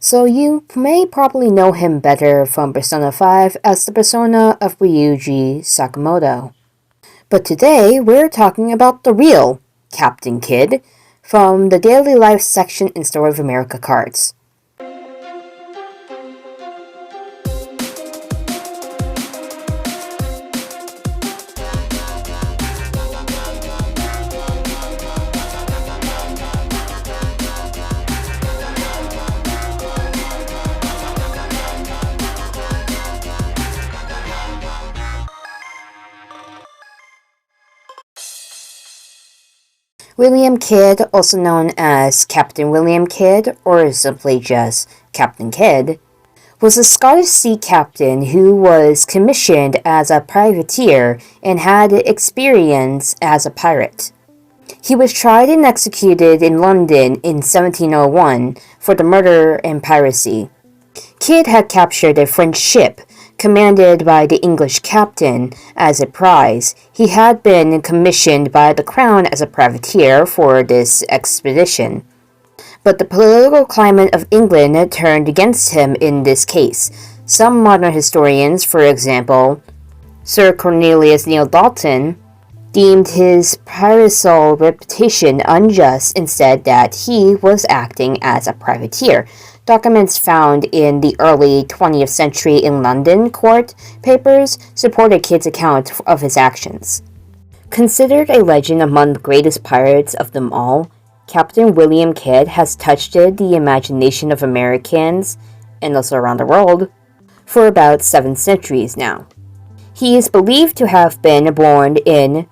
So you may probably know him better from Persona 5 as the persona of Ryuji Sakamoto. But today we're talking about the real Captain Kidd from the Daily Life section in Story of America cards. William Kidd, also known as Captain William Kidd or simply just Captain Kidd, was a Scottish sea captain who was commissioned as a privateer and had experience as a pirate. He was tried and executed in London in 1701 for the murder and piracy. Kidd had captured a French ship commanded by the English captain as a prize. He had been commissioned by the Crown as a privateer for this expedition. But the political climate of England turned against him in this case. Some modern historians, for example, Sir Cornelius Neil Dalton, deemed his piracial reputation unjust and said that he was acting as a privateer. Documents found in the early 20th century in London court papers supported Kidd's account of his actions. Considered a legend among the greatest pirates of them all, Captain William Kidd has touched the imagination of Americans, and also around the world, for about 7 centuries now. He is believed to have been born in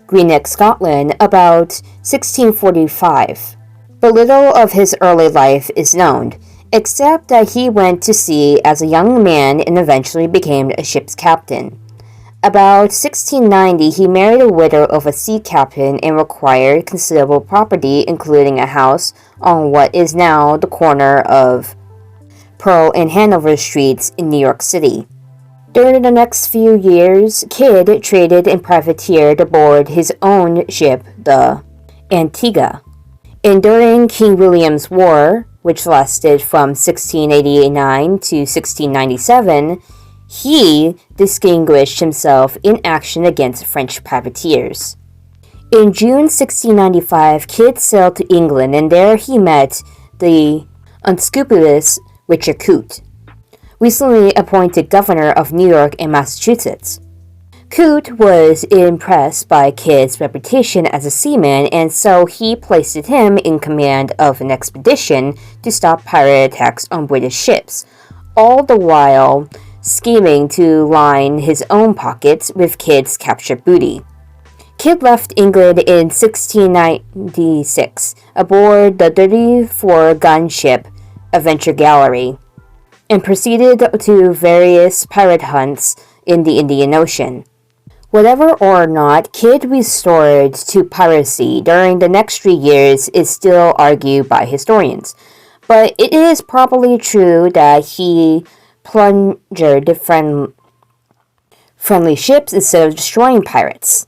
Greenock, Scotland, about 1645. But little of his early life is known, except that he went to sea as a young man and eventually became a ship's captain. About 1690, he married a widow of a sea captain and acquired considerable property, including a house on what is now the corner of Pearl and Hanover Streets in New York City. During the next few years, Kidd traded and privateered aboard his own ship, the Antigua. And during King William's War, which lasted from 1689 to 1697, he distinguished himself in action against French privateers. In June 1695, Kidd sailed to England, and there he met the unscrupulous Richard Coote, recently appointed governor of New York and Massachusetts. Coote was impressed by Kidd's reputation as a seaman, and so he placed him in command of an expedition to stop pirate attacks on British ships, all the while scheming to line his own pockets with Kidd's captured booty. Kidd left England in 1696 aboard the 34-gun ship Adventure Gallery and proceeded to various pirate hunts in the Indian Ocean. Whether or not Kidd restored to piracy during the next 3 years is still argued by historians, but it is probably true that he plundered friendly ships instead of destroying pirates.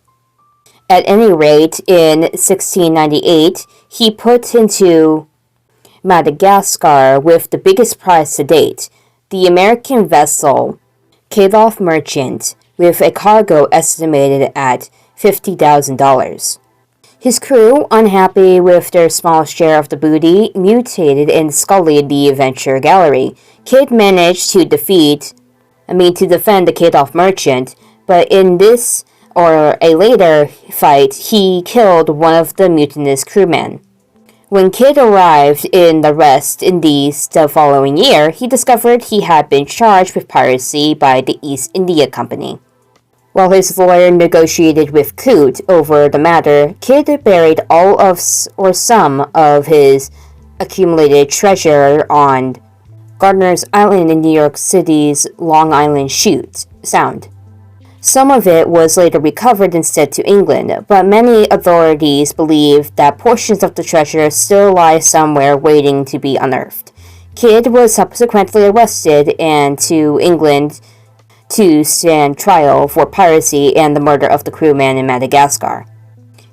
At any rate, in 1698, he put into Madagascar with the biggest prize to date, the American vessel Kayloff Merchant, with a cargo estimated at $50,000. His crew, unhappy with their small share of the booty, mutated and scullied the Adventure Gallery. Kidd managed to defend the Kayloff Merchant, but in this or a later fight, he killed one of the mutinous crewmen. When Kidd arrived in the West Indies the following year, he discovered he had been charged with piracy by the East India Company. While his lawyer negotiated with Coote over the matter, Kidd buried all of or some of his accumulated treasure on Gardiner's Island in New York City's Long Island Sound. Some of it was later recovered and sent to England, but many authorities believe that portions of the treasure still lie somewhere waiting to be unearthed. Kidd was subsequently arrested and to England to stand trial for piracy and the murder of the crewman in Madagascar.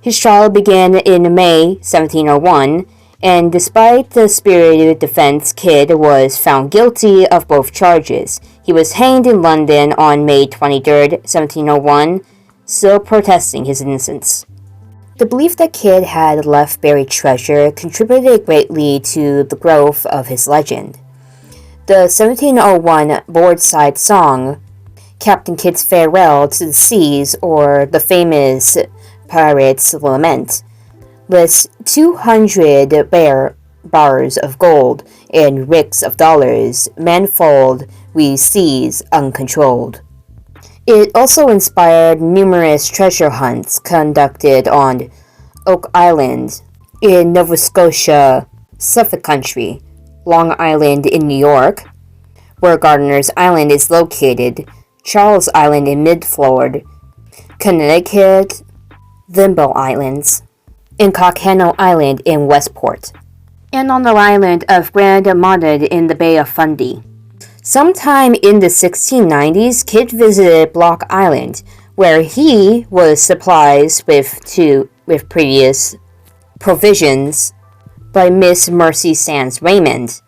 His trial began in May 1701, and despite the spirited defense, Kidd was found guilty of both charges. He was hanged in London on May 23, 1701, still protesting his innocence. The belief that Kidd had left buried treasure contributed greatly to the growth of his legend. The 1701 boardside song, Captain Kidd's Farewell to the Seas, or the famous Pirate's Lament, lists 200 bars of gold and ricks of dollars, manifold we seize uncontrolled. It also inspired numerous treasure hunts conducted on Oak Island in Nova Scotia, Suffolk Country, Long Island in New York, where Gardiner's Island is located, Charles Island in Midford, Connecticut, Limbo Islands, and Cockanoe Island in Westport, and on the island of Grand Maudid in the Bay of Fundy. Sometime in the 1690s, Kidd visited Block Island, where he was supplied with previous provisions by Miss Mercy Sands Raymond,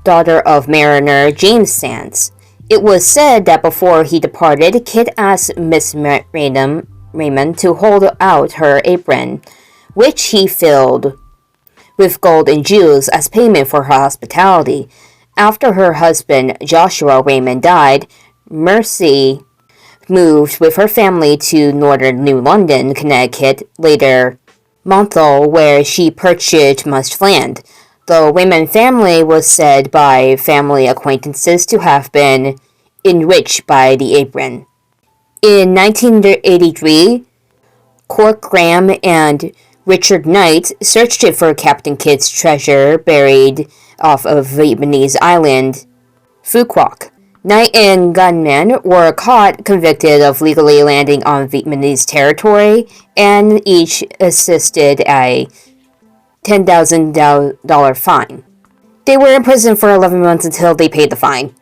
daughter of mariner James Sands. It was said that before he departed, Kidd asked Miss Raymond to hold out her apron, which he filled with gold and jewels as payment for her hospitality. After her husband, Joshua Raymond, died, Mercy moved with her family to northern New London, Connecticut, later Monthal, where she purchased much land. The Raymond family was said by family acquaintances to have been enriched by the apron. In 1983, Cork Graham and Richard Knight searched it for Captain Kidd's treasure buried off of Vietnamese island, Phu Quoc. Knight and gunmen were caught convicted of legally landing on Vietnamese territory, and each assisted a $10,000 fine. They were in prison for 11 months until they paid the fine.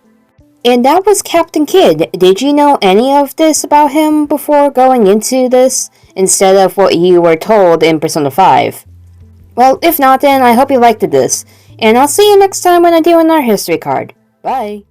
And that was Captain Kidd. Did you know any of this about him before going into this, instead of what you were told in Persona 5? Well, if not, then I hope you liked this, and I'll see you next time when I do another history card. Bye!